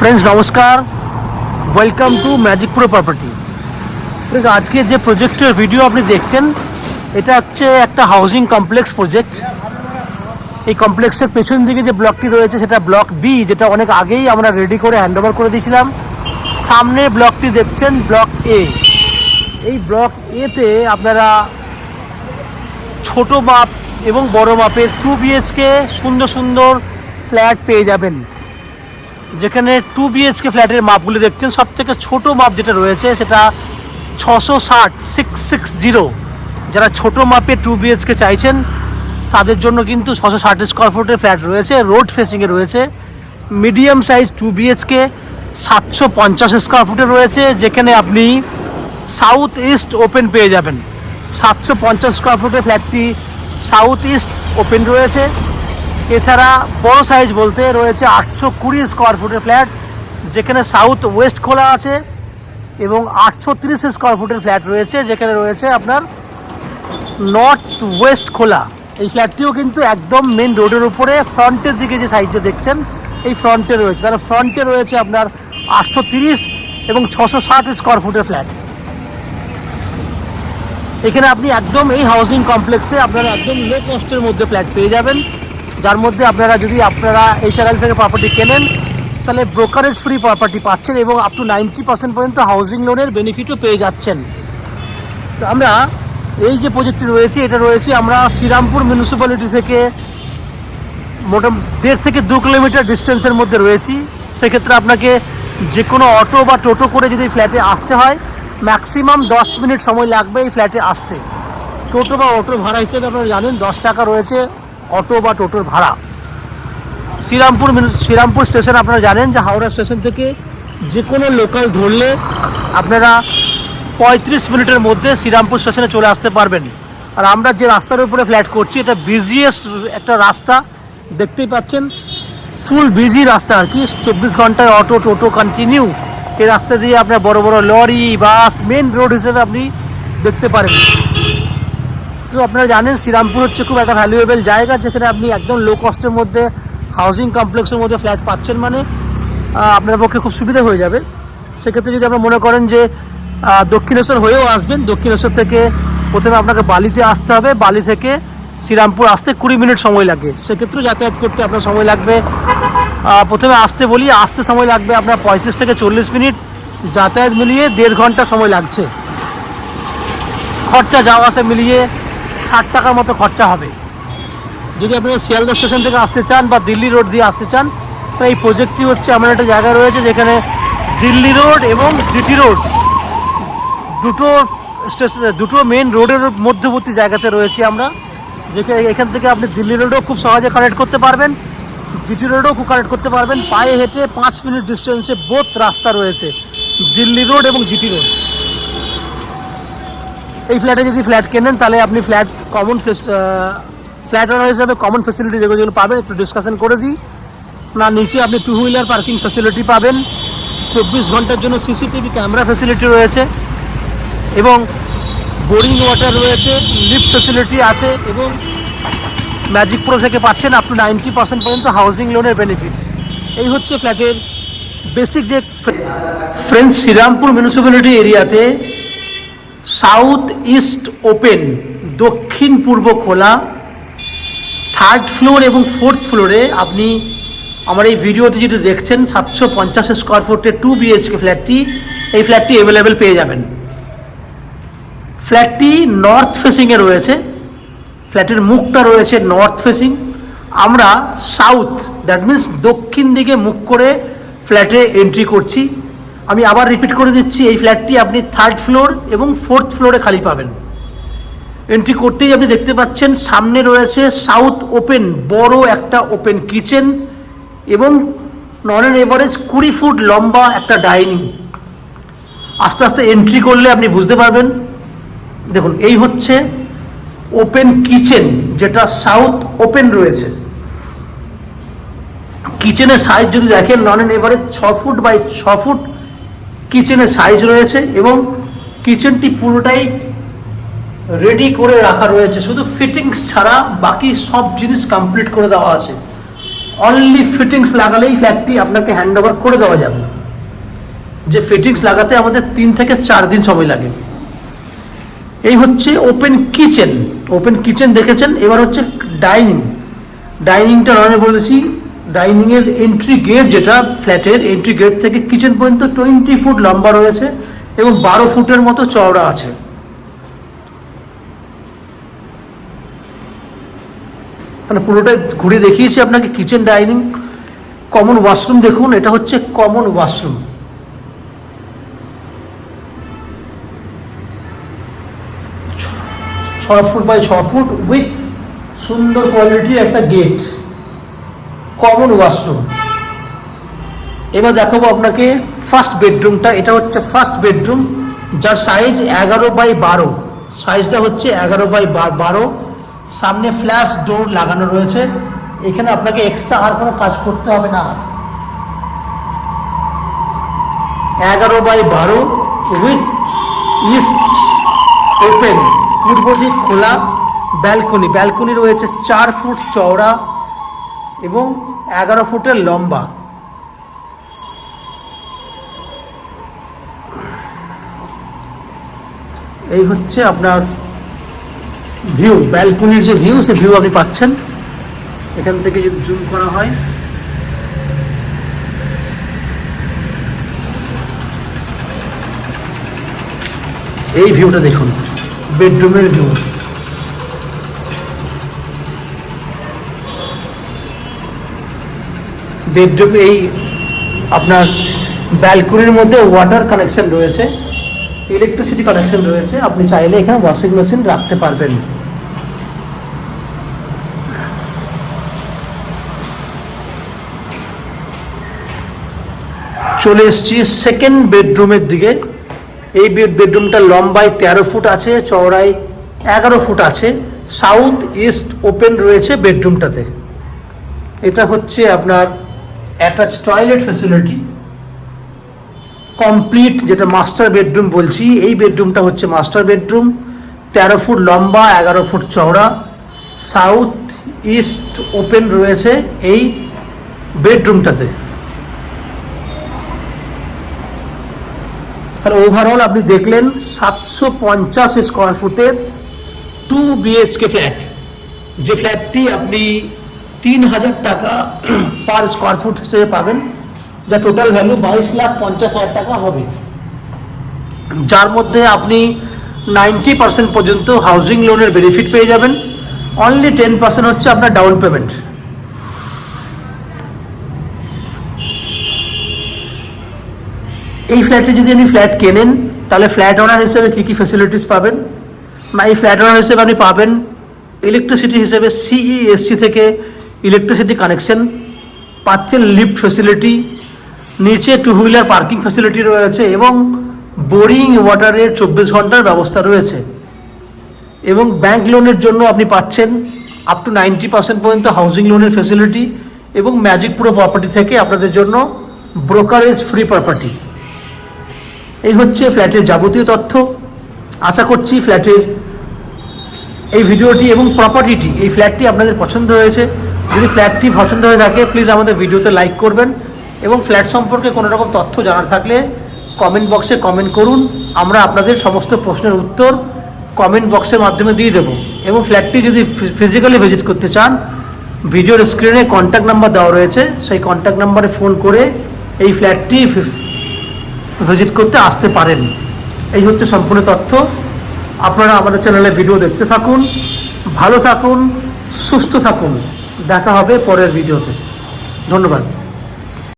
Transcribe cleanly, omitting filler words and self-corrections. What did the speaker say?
Friends नमस्कार, welcome to magic pro property. Friends, আজকে যে প্রজেক্টের ভিডিও আপনি দেখছেন এটা হচ্ছে একটা হাউজিং কমপ্লেক্স প্রজেক্ট। এই কমপ্লেক্সের পেছন দিকে যে ব্লকটি রয়েছে সেটা ব্লক বি, যেটা অনেক আগেই আমরা রেডি করে হ্যান্ডওভার করে দিয়েছিলাম। সামনে ব্লকটি দেখছেন ব্লক এ। এই ব্লক এতে আপনারা ছোট মাপ এবং বড় মাপের 2 BHK সুন্দর সুন্দর ফ্ল্যাট পেয়ে যাবেন। যেখানে 2 BHK ফ্ল্যাটের মাপগুলি দেখছেন, সব থেকে ছোটো মাপ যেটা রয়েছে সেটা 660। যারা ছোট মাপে 2 BHK চাইছেন তাদের জন্য কিন্তু 660 স্কোয়ার ফুটের ফ্ল্যাট রয়েছে, রোড ফেসিংয়ে রয়েছে। মিডিয়াম সাইজ 2 BHK 750 স্কোয়ার ফুটে রয়েছে, যেখানে আপনি সাউথ ইস্ট ওপেন পেয়ে যাবেন। 750 স্কোয়ার ফুটের ফ্ল্যাটটি সাউথ ইস্ট ওপেন রয়েছে। এছাড়া বড় সাইজ বলতে রয়েছে 820 স্কোয়ার ফুটের ফ্ল্যাট, যেখানে সাউথ ওয়েস্ট খোলা আছে, এবং 830 স্কোয়ার ফুটের ফ্ল্যাট রয়েছে, যেখানে রয়েছে আপনার নর্থ ওয়েস্ট খোলা। এই ফ্ল্যাটটিও কিন্তু একদম মেন রোডের উপরে ফ্রন্টের দিকে যে সাইডটা দেখছেন এই ফ্রন্টে রয়েছে। তাহলে ফ্রন্টে রয়েছে আপনার 830 এবং 660 স্কোয়ার ফুটের ফ্ল্যাট। এখানে আপনি একদম এই হাউজিং কমপ্লেক্সে আপনারা একদম লো কস্টের মধ্যে ফ্ল্যাট পেয়ে যাবেন, যার মধ্যে আপনারা যদি HRL থেকে প্রপার্টি কেনেন তাহলে ব্রোকারেজ ফ্রি প্রপার্টি পাচ্ছেন এবং আপ টু 90% পর্যন্ত হাউজিং লোনের বেনিফিটও পেয়ে যাচ্ছেন। তো আমরা এই যে প্রজেক্টটি রয়েছে এটা রয়েছে আমরা শ্রীরামপুর মিউনিসিপ্যালিটি থেকে মোটামুটি 1.5 থেকে 2 কিলোমিটার ডিস্টেন্সের মধ্যে রয়েছি। সেক্ষেত্রে আপনাকে যে কোনো অটো বা টোটো করে যদি ফ্ল্যাটে আসতে হয় ম্যাক্সিমাম 10 মিনিট সময় লাগবে এই ফ্ল্যাটে আসতে। টোটো বা অটোর ভাড়া হিসেবে আপনারা জানেন 10 টাকা রয়েছে অটো বা টোটোর ভাড়া। শ্রীরামপুর স্টেশন আপনারা জানেন যে হাওড়া স্টেশন থেকে যে কোনো লোকাল ধরলে আপনারা 35 মিনিটের মধ্যে শ্রীরামপুর স্টেশনে চলে আসতে পারবেন। আর আমরা যে রাস্তার উপরে ফ্ল্যাট করছি এটা বিজিয়েস্ট একটা রাস্তা, দেখতেই পাচ্ছেন ফুল বিজি রাস্তা আর কি। 24 ঘন্টায় অটো টোটো কন্টিনিউ এই রাস্তা দিয়ে আপনার বড় বড় লরি বাস মেন রোড হিসেবে আপনি দেখতে পারেন। তো আপনারা জানেন শ্রীরামপুর হচ্ছে খুব একটা ভ্যালুয়েবল জায়গা, যেখানে আপনি একদম লো কস্টের মধ্যে হাউজিং কমপ্লেক্সের মধ্যে ফ্ল্যাট পাচ্ছেন, মানে আপনার পক্ষে খুব সুবিধা হয়ে যাবে। সেক্ষেত্রে যদি আপনারা মনে করেন যে দক্ষিণেশ্বর হয়েও আসবেন, দক্ষিণেশ্বর থেকে প্রথমে আপনাকে বালিতে আসতে হবে, বালি থেকে শ্রীরামপুর আসতে 20 মিনিট সময় লাগে। সেক্ষেত্রেও যাতায়াত করতে আপনার সময় লাগবে, প্রথমে আসতে সময় লাগবে আপনার 35 থেকে 40 মিনিট, যাতায়াত মিলিয়ে 1.5 ঘন্টা সময় লাগছে। খরচা যাওয়া আসা মিলিয়ে 60 টাকার মতো খরচা হবে। যদি আপনারা শিয়ালদা স্টেশন থেকে আসতে চান বা দিল্লি রোড দিয়ে আসতে চান তো এই প্রজেক্টটি হচ্ছে এমন একটা জায়গা রয়েছে যেখানে দিল্লি রোড এবং জিটি রোড দুটো মেন রোডের মধ্যবর্তী জায়গাতে রয়েছি আমরা, যেখানে এখান থেকে আপনি দিল্লি রোডও খুব সহজে কানেক্ট করতে পারবেন, জিটি রোডও খুব কানেক্ট করতে পারবেন। পায়ে হেঁটে 5 মিনিট ডিস্টেন্সে বোথ রাস্তা রয়েছে, দিল্লি রোড এবং জিটি রোড। এই ফ্ল্যাটে যদি ফ্ল্যাট কেনেন তাহলে আপনি ফ্ল্যাট ওনার হিসাবে কমন ফেসিলিটি যেগুলো পাবেন একটু ডিসকাশন করে দিই। না, নিচে আপনি 2 হুইলার পার্কিং ফেসিলিটি পাবেন, 24 ঘন্টার জন্য CCTV ক্যামেরা ফেসিলিটি রয়েছে, এবং বোরিং ওয়াটার রয়েছে, লিফট ফেসিলিটি আছে, এবং ম্যাজিক প্রো থেকে পাচ্ছেন আপ টু 90% পর্যন্ত হাউজিং লোনের বেনিফিট। এই হচ্ছে ফ্ল্যাটের বেসিক যে। ফ্রেন্ডস, শ্রীরামপুর মিউনিসিপ্যালিটি এরিয়াতে সাউথ ইস্ট ওপেন, দক্ষিণ পূর্ব খোলা, 3rd ফ্লোর এবং 4th ফ্লোরে আপনি আমার এই ভিডিওতে যেটা দেখছেন 750 স্কোয়ার ফুটের 2 BHK ফ্ল্যাটটি, এই ফ্ল্যাটটি অ্যাভেলেবেল পেয়ে যাবেন। ফ্ল্যাটটি নর্থ ফেসিংয়ে রয়েছে, ফ্ল্যাটের মুখটা রয়েছে নর্থ ফেসিং। আমরা সাউথ, দ্যাট মিন্স দক্ষিণ দিকে মুখ করে ফ্ল্যাটে এন্ট্রি করছি। আমি আবার রিপিট করে দিচ্ছি, এই ফ্ল্যাটটি আপনি 3rd ফ্লোর এবং 4th ফ্লোরে খালি পাবেন। এন্ট্রি করতেই আপনি দেখতে পাচ্ছেন সামনে রয়েছে সাউথ ওপেন, বড় একটা ওপেন কিচেন এবং নন অ্যান এভারেজ 20 ফুট লম্বা একটা ডাইনিং। আস্তে আস্তে এন্ট্রি করলে আপনি বুঝতে পারবেন। দেখুন, এই হচ্ছে ওপেন কিচেন, যেটা সাউথ ওপেন রয়েছে। কিচেনের সাইজ যদি দেখেন নন an average 6 foot by 6 foot কিচেনের সাইজ রয়েছে, এবং কিচেনটি পুরোটাই রেডি করে রাখা রয়েছে, শুধু ফিটিংস ছাড়া বাকি সব জিনিস কমপ্লিট করে দেওয়া আছে। অনলি ফিটিংস লাগালেই ফ্ল্যাটটি আপনাকে হ্যান্ড ওভার করে দেওয়া যাবে। যে ফিটিংস লাগাতে আমাদের 3 থেকে 4 দিন সময় লাগে। এই হচ্ছে ওপেন কিচেন। ওপেন কিচেন দেখেছেন, এবার হচ্ছে ডাইনিং। ডাইনিংটা আমি বলেছি, ডাইনিংয়ের এন্ট্রি গেট, যেটা ফ্ল্যাটের এন্ট্রি গেট থেকে কিচেন পর্যন্ত 20 ফুট লম্বা রয়েছে এবং 12 ফুটের মতো চওড়া আছে। তাহলে পুরোটাই ঘুরে দেখিয়েছি আপনাকে কিচেন, ডাইনিং। কমন ওয়াশরুম দেখুন, এটা হচ্ছে কমন ওয়াশরুম। ছয় ফুট বাই 6 ফুট উইথ সুন্দর কোয়ালিটির একটা গেট, কমন ওয়াশরুম। এবার দেখাবো আপনাকে ফার্স্ট বেডরুমটা। এটা হচ্ছে ফার্স্ট বেডরুম, যার সাইজ 11 বাই 12। সাইজটা হচ্ছে 11 বাই 12। সামনে ফ্ল্যাশ ডোর লাগানো রয়েছে। এখানে আপনাকে এক্সট্রা আর কোনো কাজ করতে হবে না। 11 বাই 12 উইথ ইস্ট ওপেন, পূর্ব দিক খোলা ব্যালকনি। ব্যালকনি রয়েছে 4 ফুট চওড়া এবং 11 ফুটের লম্বা। এই হচ্ছে আপনার ভিউ, ব্যালকনির যে ভিউ, সে ভিউ আপনি পাচ্ছেন। এখান থেকে যদি জুম করা হয়, এই ভিউটা দেখুন, বেডরুমের ভিউ। বেডরুম, এই আপনার ব্যালকনির মধ্যে ওয়াটার কানেকশন রয়েছে, ইলেকট্রিসিটি কানেকশন রয়েছে। আপনি চাইলে এখানে ওয়াশিং মেশিন রাখতে পারবেন। চলে এসছি সেকেন্ড বেডরুমের দিকে। এই বেডরুমটা লম্বায় 13 ফুট আছে, চওড়ায় 11 ফুট আছে। সাউথ ইস্ট ওপেন রয়েছে বেডরুমটাতে। এটা হচ্ছে আপনার অ্যাটাচ টয়লেট ফ্যাসিলিটি কমপ্লিট, যেটা মাস্টার বেডরুম বলছি। এই বেডরুমটা হচ্ছে মাস্টার বেডরুম, 13 ফুট লম্বা, 11 ফুট চওড়া। সাউথ ইস্ট ওপেন রয়েছে এই বেডরুমটাতে। তাহলে ওভারঅল আপনি দেখলেন 750 স্কোয়ার ফুটের 2 BHK ফ্ল্যাট। যে ফ্ল্যাটটি আপনি 3000 টাকা পার স্কোয়ার ফুট হিসেবে পাবেন, যা টোটাল ভ্যালু 22,50,000 টাকা হবে। যার মধ্যে আপনি 90% পর্যন্ত হাউজিং লোনের বেনিফিট পেয়ে যাবেন। অনলি 10% হচ্ছে আপনার ডাউন পেমেন্ট। এই ফ্ল্যাটে যদি আপনি ফ্ল্যাট কেনেন, তাহলে ফ্ল্যাট ওনার হিসেবে কী কী ফ্যাসিলিটিস পাবেন না, এই ফ্ল্যাট ওনার হিসেবে আপনি পাবেন ইলেকট্রিসিটি হিসেবে CESC থেকে ইলেকট্রিসিটি কানেকশন পাচ্ছেন, লিফট ফ্যাসিলিটি, নিচে 2 হুইলার পার্কিং ফ্যাসিলিটি রয়েছে এবং বোরিং ওয়াটারের 24 ঘন্টার ব্যবস্থা রয়েছে। এবং ব্যাংক লোনের জন্য আপনি পাচ্ছেন আপ টু 90% পর্যন্ত হাউজিং লোনের ফ্যাসিলিটি এবং ম্যাজিক প্রো প্রপার্টি থেকে আপনাদের জন্য ব্রোকারেজ ফ্রি প্রপার্টি। এই হচ্ছে ফ্ল্যাটের যাবতীয় তথ্য। আশা করছি ফ্ল্যাটের এই ভিডিওটি এবং প্রপার্টিটি, এই ফ্ল্যাটটি আপনাদের পছন্দ হয়েছে। যদি ফ্ল্যাটটি পছন্দ হয়ে থাকে, প্লিজ আমাদের ভিডিওতে লাইক করবেন এবং ফ্ল্যাট সম্পর্কে কোনো রকম তথ্য জানার থাকলে কমেন্ট বক্সে কমেন্ট করুন। আমরা আপনাদের সমস্ত প্রশ্নের উত্তর কমেন্ট বক্সের মাধ্যমে দিয়ে দেবো। এবং ফ্ল্যাটটি যদি ফিজিক্যালি ভিজিট করতে চান, ভিডিওর স্ক্রিনে কন্ট্যাক্ট নাম্বার দেওয়া রয়েছে, সেই কন্ট্যাক্ট নাম্বারে ফোন করে এই ফ্ল্যাটটি ভিজিট করতে আসতে পারেন। এই হচ্ছে সম্পূর্ণ তথ্য। আপনারা আমাদের চ্যানেলে ভিডিও দেখতে থাকুন, ভালো থাকুন, সুস্থ থাকুন। দেখা হবে পরের ভিডিওতে। ধন্যবাদ।